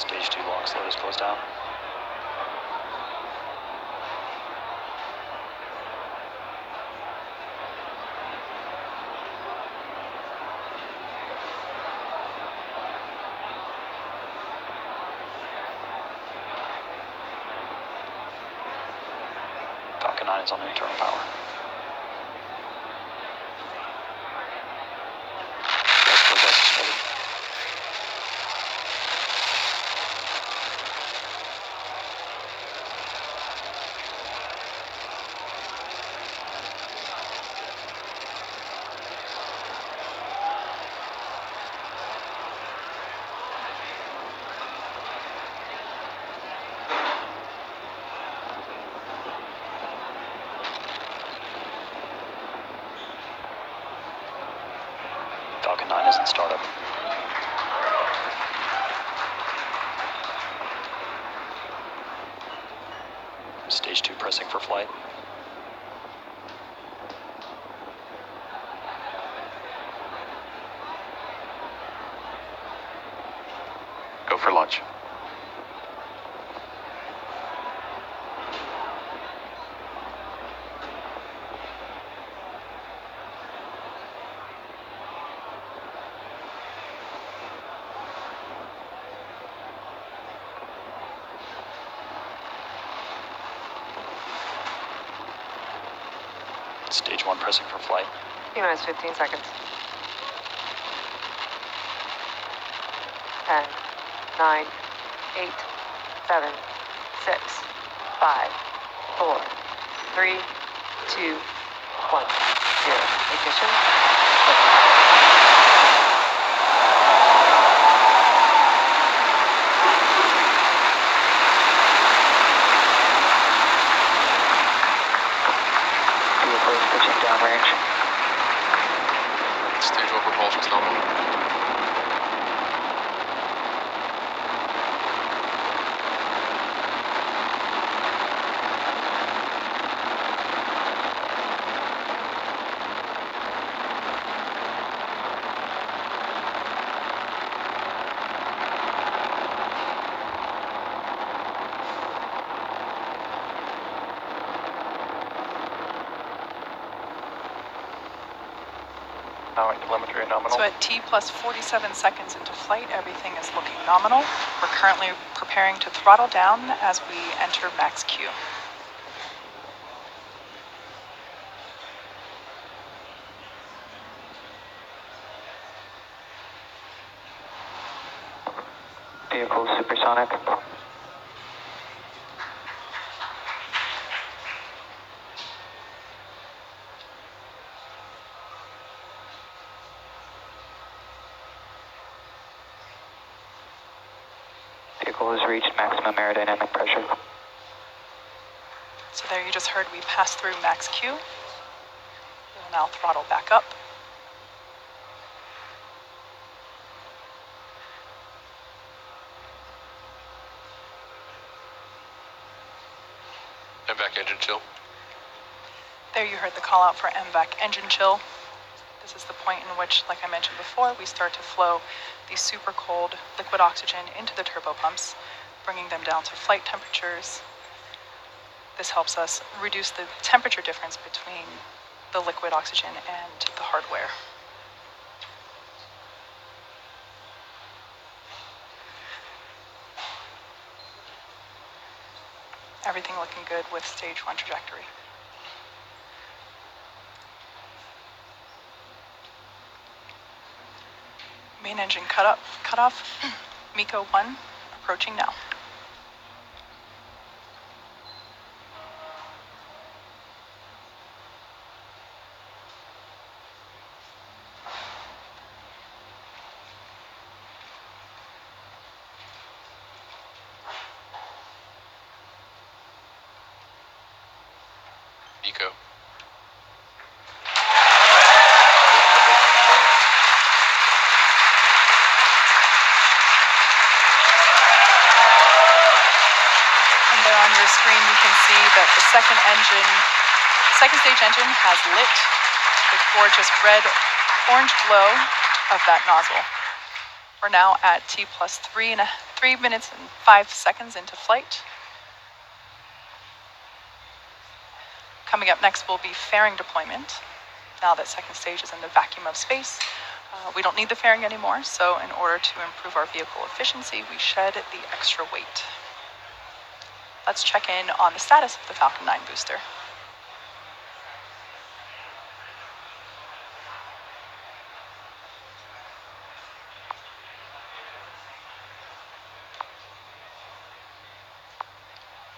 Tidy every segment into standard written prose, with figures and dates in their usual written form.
Stage 2 lock slope is closed down. Falcon 9 is on internal power. Falcon 9 is in startup. Stage 2 pressing for flight. Go for launch. Stage 1 pressing for flight. T minus 15 seconds. 10, 9, 8, 7, 6, 5, 4, 3, 2, 1, 0. Ignition. Pitching downrange. Stage 1 propulsion's nominal. Powering telemetry nominal. So at T plus 47 seconds into flight, everything is looking nominal. We're currently preparing to throttle down as we enter max Q. Vehicle supersonic. Vehicle has reached maximum aerodynamic pressure. So there you just heard we passed through max Q. We'll now throttle back up. MVAC engine chill. There you heard the call out for MVAC engine chill. This is the point in which, like I mentioned before, we start to flow the super cold liquid oxygen into the turbopumps, bringing them down to flight temperatures. This helps us reduce the temperature difference between the liquid oxygen and the hardware. Everything looking good with stage 1 trajectory. Main engine cut off. MECO 1 approaching now. MECO. On your screen, you can see that the second stage engine has lit the gorgeous red-orange glow of that nozzle. We're now at T plus 3 minutes and 5 seconds into flight. Coming up next will be fairing deployment. Now that second stage is in the vacuum of space, we don't need the fairing anymore, so in order to improve our vehicle efficiency, we shed the extra weight. Let's check in on the status of the Falcon 9 booster.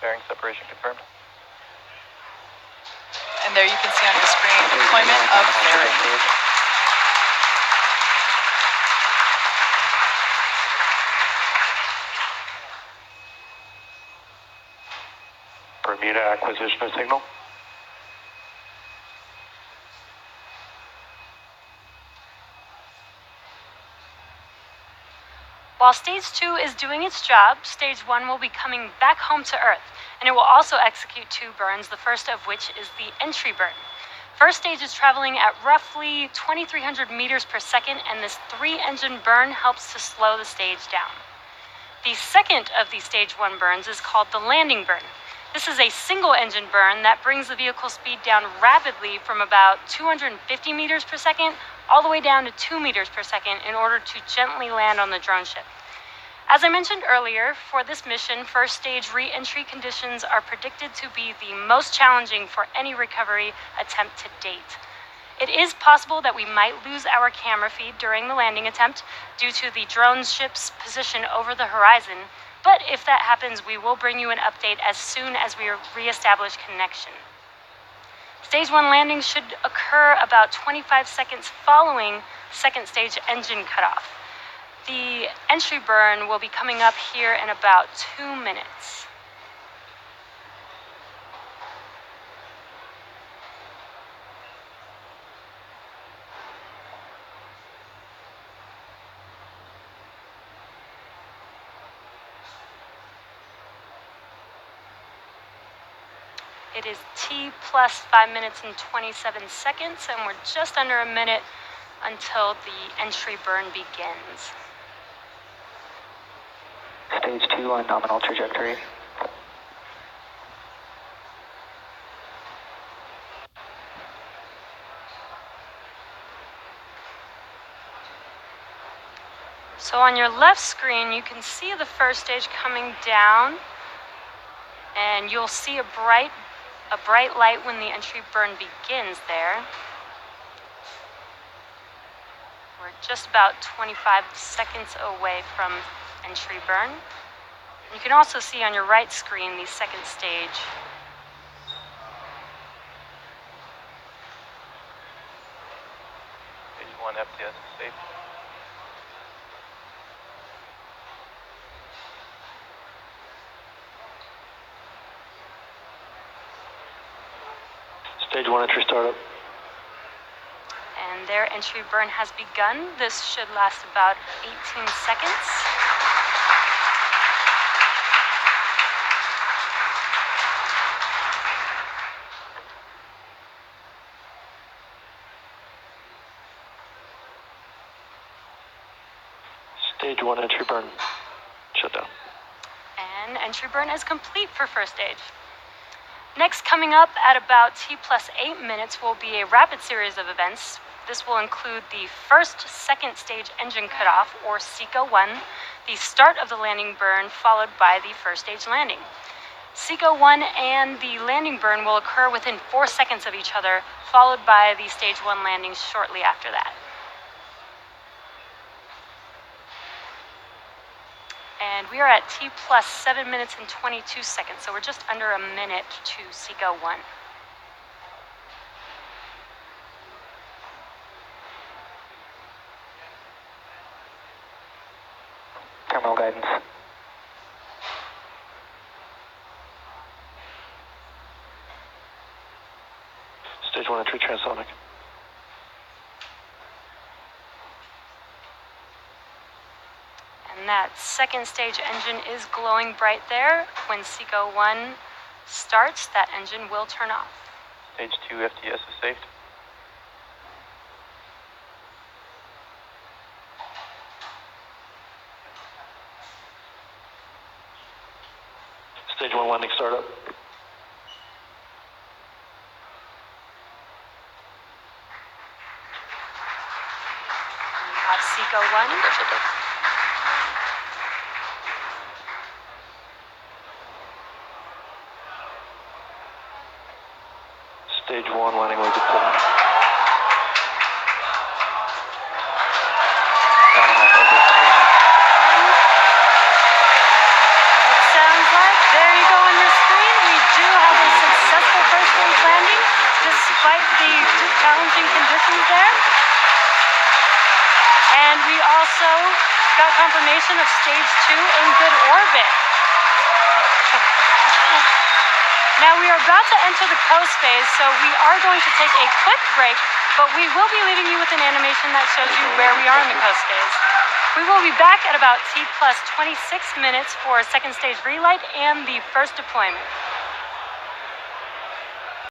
Bearing separation confirmed. And there you can see on your screen deployment of fairing. Bermuda acquisition of signal. While Stage 2 is doing its job, Stage 1 will be coming back home to Earth, and it will also execute 2 burns, the first of which is the entry burn. First stage is traveling at roughly 2,300 meters per second, and this 3-engine burn helps to slow the stage down. The second of the Stage 1 burns is called the landing burn. This is a single-engine burn that brings the vehicle speed down rapidly from about 250 meters per second all the way down to 2 meters per second in order to gently land on the drone ship. As I mentioned earlier, for this mission, first stage re-entry conditions are predicted to be the most challenging for any recovery attempt to date. It is possible that we might lose our camera feed during the landing attempt due to the drone ship's position over the horizon, but if that happens, we will bring you an update as soon as we re-establish connection. Stage 1 landing should occur about 25 seconds following second stage engine cutoff. The entry burn will be coming up here in about 2 minutes. It is T plus 5 minutes and 27 seconds, and we're just under a minute until the entry burn begins. Stage 2 on nominal trajectory. So on your left screen, you can see the first stage coming down, and you'll see a bright light when the entry burn begins there. We're just about 25 seconds away from entry burn. You can also see on your right screen the second stage. Stage 1 FTS is safe. Stage 1 entry startup. And their entry burn has begun. This should last about 18 seconds. Stage 1 entry burn. Shut down. And entry burn is complete for first stage. Next, coming up at about T plus 8 minutes will be a rapid series of events. This will include the second stage engine cutoff, or SECO-1, the start of the landing burn, followed by the first stage landing. SECO-1 and the landing burn will occur within 4 seconds of each other, followed by the stage 1 landing shortly after that. And we are at T plus 7 minutes and 22 seconds, so we're just under a minute to SECO-1. Terminal guidance. Stage 1 entry transonic. And that second stage engine is glowing bright there. When SECO-1 starts, that engine will turn off. Stage 2 FTS is safe. Stage 1 landing startup. Have Seco 1. Stage 1 landing weight at 7. It sounds like, there you go on your screen, we do have a successful first stage landing, despite the challenging conditions there. And we also got confirmation of stage 2 in good orbit. Now we are about to enter the coast phase, so we are going to take a quick break, but we will be leaving you with an animation that shows you where we are in the coast phase. We will be back at about T plus 26 minutes for second stage relight and the first deployment.